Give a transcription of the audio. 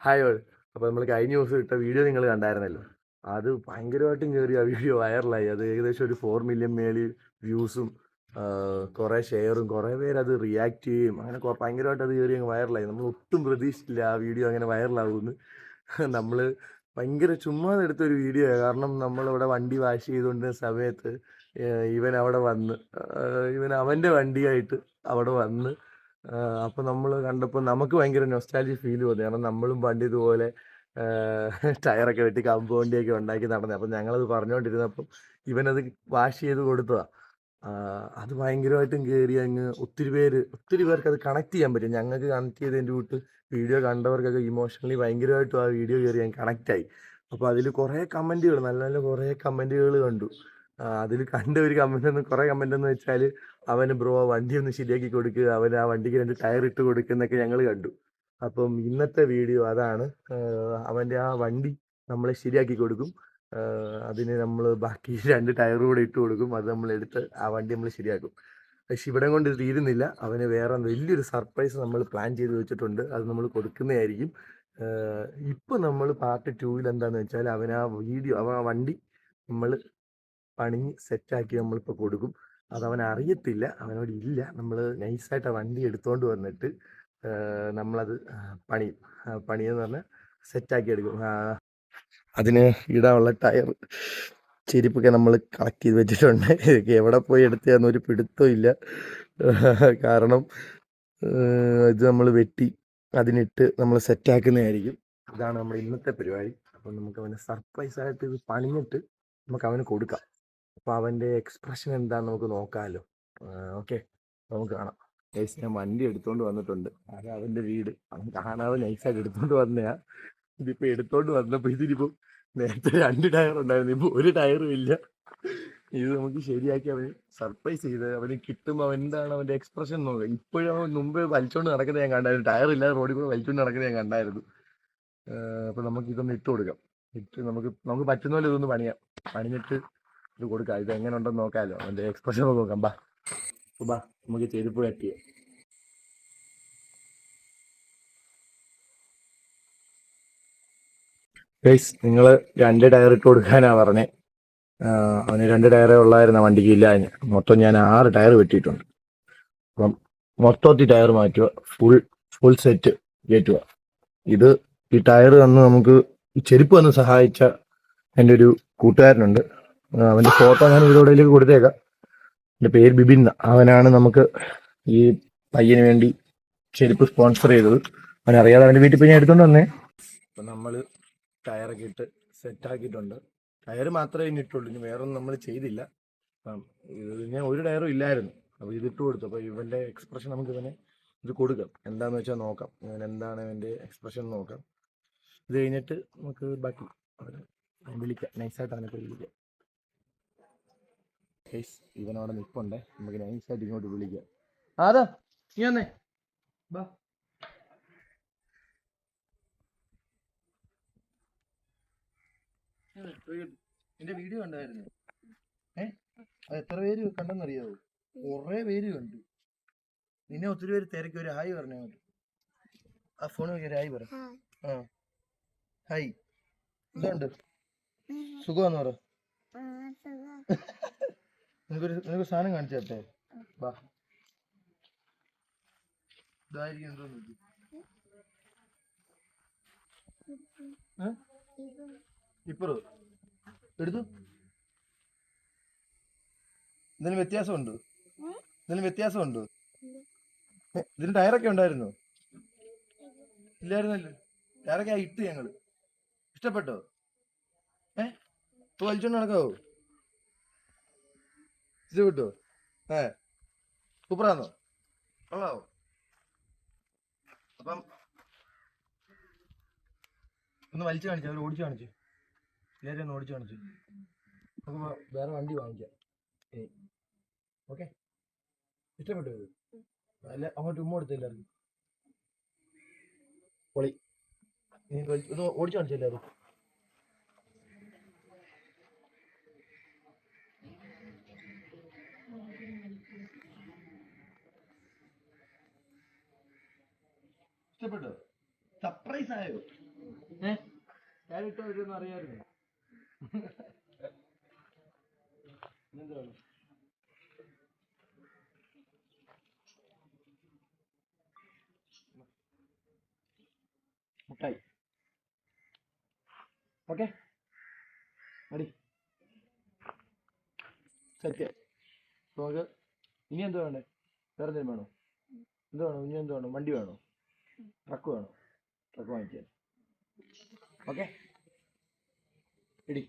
Hi all. അപ്പോൾ നമ്മൾ കഴിഞ്ഞ ദിവസം ഇട്ട വീഡിയോ നിങ്ങൾ കണ്ടായിരുന്നല്ലോ. അത് ഭയങ്കരമായിട്ടും കയറി ആ വീഡിയോ വൈറലായി. അത് ഏകദേശം ഒരു 4 മില്യൺ മേളിൽ വ്യൂസും കുറേ ഷെയറും കുറേ പേര് അത് റിയാക്ട് ചെയ്യുകയും അങ്ങനെ ഭയങ്കരമായിട്ട് അത് കയറി അങ്ങ് വൈറലായി. നമ്മൾ ഒട്ടും പ്രതീക്ഷിച്ചില്ല ആ വീഡിയോ അങ്ങനെ വൈറലാകുമെന്ന്. നമ്മൾ ഭയങ്കര ചുമ്മാതെ എടുത്തൊരു വീഡിയോ ആണ്. കാരണം നമ്മളിവിടെ വണ്ടി വാഷ് ചെയ്തുകൊണ്ടിരുന്ന സമയത്ത് ഇവൻ അവിടെ വന്ന് ഇവൻ അവൻ്റെ വണ്ടിയായിട്ട് അവിടെ വന്ന് അപ്പോൾ നമ്മൾ കണ്ടപ്പോൾ നമുക്ക് ഭയങ്കര നൊസ്റ്റാൾജി ഫീൽ തോന്നി. കാരണം നമ്മളും പണ്ട് ഇതുപോലെ ടയറൊക്കെ വെട്ടി കമ്പ് വണ്ടിയൊക്കെ ഉണ്ടാക്കി നടന്നത്. അപ്പം ഞങ്ങളത് പറഞ്ഞുകൊണ്ടിരുന്നപ്പം ഇവനത് വാഷ് ചെയ്ത് കൊടുത്തതാണ്. അത് ഭയങ്കരമായിട്ടും കയറി അങ്ങ് ഒത്തിരി പേർക്ക് അത് കണക്ട് ചെയ്യാൻ പറ്റും. ഞങ്ങൾക്ക് കണക്ട് ചെയ്തതിൻ്റെ കൂട്ട് വീഡിയോ കണ്ടവർക്കൊക്കെ ഇമോഷണലി ഭയങ്കരമായിട്ടും ആ വീഡിയോ കയറി ഞാൻ കണക്റ്റായി. അപ്പോൾ അതിൽ കുറേ കമൻറ്റുകൾ നല്ല നല്ല കുറേ കമൻറ്റുകൾ കണ്ടു. അതിൽ കണ്ട ഒരു കുറേ കമൻ്റ് എന്ന് വെച്ചാൽ അവന് ബ്രോ വണ്ടി ഒന്ന് ശരിയാക്കി കൊടുക്കുക, അവന് ആ വണ്ടിക്ക് 2 ടയർ ഇട്ട് കൊടുക്കുന്നൊക്കെ ഞങ്ങൾ കണ്ടു. അപ്പം ഇന്നത്തെ വീഡിയോ അതാണ്. അവൻ്റെ ആ വണ്ടി നമ്മൾ ശരിയാക്കി കൊടുക്കും. അതിന് നമ്മൾ ബാക്കി 2 ടയർ കൂടെ ഇട്ട് കൊടുക്കും. അത് നമ്മളെടുത്ത് ആ വണ്ടി നമ്മൾ ശരിയാക്കും. പക്ഷെ ഇവിടം കൊണ്ട് ഇത് തീരുന്നില്ല. അവന് വേറെ വലിയൊരു സർപ്രൈസ് നമ്മൾ പ്ലാൻ ചെയ്ത് വെച്ചിട്ടുണ്ട്. അത് നമ്മൾ കൊടുക്കുന്നതായിരിക്കും. ഇപ്പം നമ്മൾ പാർട്ട് 2 എന്താണെന്ന് വെച്ചാൽ അവൻ ആ വണ്ടി നമ്മൾ പണിഞ്ഞ് സെറ്റാക്കി നമ്മളിപ്പോൾ കൊടുക്കും. അതവൻ അറിയത്തില്ല, അവനോട് ഇല്ല. നമ്മൾ നൈസായിട്ട് ആ വണ്ടി എടുത്തുകൊണ്ട് വന്നിട്ട് നമ്മളത് പണിയും. പണിയെന്ന് പറഞ്ഞാൽ സെറ്റാക്കി എടുക്കും. അതിന് ഇടാനുള്ള ടയർ, ചെരുപ്പൊക്കെ നമ്മൾ കളക്ട് ചെയ്ത് വെച്ചിട്ടുണ്ട്. ഇതൊക്കെ എവിടെ പോയി എടുത്തതെന്നൊരു പിടുത്തവും ഇല്ല. കാരണം ഇത് നമ്മൾ വെട്ടി അതിനിട്ട് നമ്മൾ സെറ്റാക്കുന്നതായിരിക്കും. ഇതാണ് നമ്മുടെ ഇന്നത്തെ പരിപാടി. അപ്പം നമുക്ക് അവന് സർപ്രൈസായിട്ട് ഇത് പണിഞ്ഞിട്ട് നമുക്ക് അവന് കൊടുക്കാം. അപ്പോൾ അവൻ്റെ എക്സ്പ്രഷൻ എന്താണെന്ന് നമുക്ക് നോക്കാമല്ലോ. ഓക്കെ, നമുക്ക് കാണാം. ഗൈസ്, ഞാൻ വണ്ടി എടുത്തുകൊണ്ട് വന്നിട്ടുണ്ട്. അത് അവൻ്റെ വീട്. അവൻ കാണാതെ നൈസായിട്ട് എടുത്തുകൊണ്ട് വന്നതാ. ഇതിപ്പോൾ എടുത്തോണ്ട് വന്നപ്പോൾ ഇതിനിപ്പോൾ നേരത്തെ 2 ടയർ ഉണ്ടായിരുന്നു, ഇപ്പോൾ ഒരു ടയറും ഇല്ല. ഇത് നമുക്ക് ശരിയാക്കി അവന് സർപ്രൈസ് ചെയ്ത് അവന് കിട്ടുമ്പോൾ എന്താണ് അവൻ്റെ എക്സ്പ്രഷൻ നോക്കുക. ഇപ്പോഴും അവൻ മുമ്പ് വലിച്ചോണ്ട് നടക്കുന്നത് ഞാൻ കണ്ടായിരുന്നു. ടയർ ഇല്ലാതെ റോഡിൽ കൂടെ വലിച്ചോണ്ട് നടക്കുന്നത് ഞാൻ കണ്ടായിരുന്നു. അപ്പോൾ നമുക്ക് ഇതൊന്ന് ഇട്ട് കൊടുക്കാം. നമുക്ക് പറ്റുന്ന പോലെ ഇതൊന്ന് പണിഞ്ഞിട്ട് ഇത് കൊടുക്കാം. ഇത് എങ്ങനെ ഉണ്ടെന്ന് നോക്കാമല്ലോ. അവൻ്റെ എക്സ്പ്രഷൻ ഒക്കെ നോക്കാം. ബാ നമുക്ക് ചെരുപ്പ് കട്ട് ചെയ്യാം. ഗൈസ്, നിങ്ങൾ 2 ടയർ ഇട്ട് കൊടുക്കാനാണ് പറഞ്ഞേ. അവന് 2 ടയറേ ഉള്ളായിരുന്നു വണ്ടിക്ക് ഇല്ല. മൊത്തം ഞാൻ 6 ടയർ വെട്ടിയിട്ടുണ്ട്. അപ്പം മൊത്തത്തിൽ ടയർ മാറ്റുക, ഫുൾ സെറ്റ് കയറ്റുക. ഈ ടയർ തന്ന് നമുക്ക് ഈ ചെരുപ്പ് വന്ന് സഹായിച്ച എൻ്റെ ഒരു കൂട്ടുകാരനുണ്ട്. അവൻ്റെ ഫോട്ടോ ഞാൻ ഇവിടേക്ക് കൊടുത്തേക്കാം. എൻ്റെ പേര് ബിബിൻ. അവനാണ് നമുക്ക് ഈ പയ്യന് വേണ്ടി ചെരുപ്പ് സ്പോൺസർ ചെയ്തത്. അവനറിയാതെ അവൻ്റെ വീട്ടിൽ പോയി ഞാൻ എടുത്തോണ്ട് വന്നേ. അപ്പം നമ്മൾ ടയറൊക്കെ ഇട്ട് സെറ്റാക്കിയിട്ടുണ്ട്. ടയർ മാത്രമേ ഇനി ഇട്ടുള്ളൂ, ഇനി വേറൊന്നും നമ്മൾ ചെയ്തില്ല. അപ്പം ഞാൻ ഒരു ടയറും ഇല്ലായിരുന്നു. അപ്പോൾ ഇതിട്ട് കൊടുത്തു. അപ്പോൾ ഇവൻ്റെ എക്സ്പ്രഷൻ നമുക്ക് ഇത് കൊടുക്കാം. എന്താണെന്ന് വെച്ചാൽ നോക്കാം. ഇവൻ എന്താണ് ഇവൻ്റെ എക്സ്പ്രഷൻ നോക്കാം. ഇത് കഴിഞ്ഞിട്ട് നമുക്ക് ബാക്കി വിളിക്കാം. നൈസായിട്ട് അവനെ പോയി വിളിക്കാം. കേസ് ഇവനവിടെ നിൽപ്പുണ്ടേ. നമുക്ക് നൈസായിട്ട് ഇങ്ങോട്ട് വിളിക്കാം. അതാ നീ വന്നേ, ബാ. എന്റെ വീഡിയോ കണ്ടായിരുന്നു. അത് എത്ര പേര് കണ്ടെന്നറിയാവോ? കുറെ പേര് കണ്ടു. നിന്നെ ഒത്തിരി പേര് തിരക്കി. ഒരു ഹായ് പറഞ്ഞ ആ ഫോൺ നോക്കി ഒരു ഹായ് പറ. ആ ഹായ്, എന്തുണ്ട്? സുഖമാന്ന് പറ. നിനക്ക് സാധനം കാണിച്ചു തരട്ടെ? ബാ, ഇതായിരിക്കും എന്തോ നോക്കി. ഇപ്പറോ എടുത്തു. എന്തെങ്കിലും വ്യത്യാസമുണ്ടോ? ഇതിന് ടയറൊക്കെ ഉണ്ടായിരുന്നോ? ഇല്ലായിരുന്നല്ലോ. ടയറൊക്കെ ഇട്ട് ഞങ്ങള്. ഇഷ്ടപ്പെട്ടോ? ഇപ്പൊ വലിച്ചോണ്ട് നടക്കാവോ? ഇഷ്ടപ്പെട്ടോ? സൂപ്പറാന്നോ? കൊള്ളാവോ? അപ്പം ഒന്ന് വലിച്ചു കാണിച്ചു, അവർ ഓടിച്ചു കാണിച്ചു. എല്ലാവരും ഒന്ന് ഓടിച്ചു കാണിച്ചു. നമുക്ക് വേറെ വണ്ടി വാങ്ങിക്കാം. ഓക്കെ, ഇഷ്ടപ്പെട്ടു? അല്ല, അങ്ങോട്ട് ഉമ്മ കൊടുത്തു എല്ലാവർക്കും. പൊളി. ഒന്ന് ഓടിച്ചു കാണിച്ചു എല്ലാവരും. ഇഷ്ടപ്പെട്ടോ? സർപ്രൈസ് ആയോ? ഞാൻ ഇട്ടോ ഇതൊന്നും അറിയാമായിരുന്നു. എന്താണ് മുട്ടായി? ഓക്കെ മതി സെറ്റ്. നമുക്ക് ഇനി എന്തോ വേണ്ടേ? വേറെ എന്തെങ്കിലും വേണോ? എന്ത് വേണോ? ഇനി എന്ത് വേണോ? വണ്ടി വേണോ? ട്രക്ക് വേണോ? ട്രക്ക് വാങ്ങിക്കാൻ. ഓക്കെ ഇടി.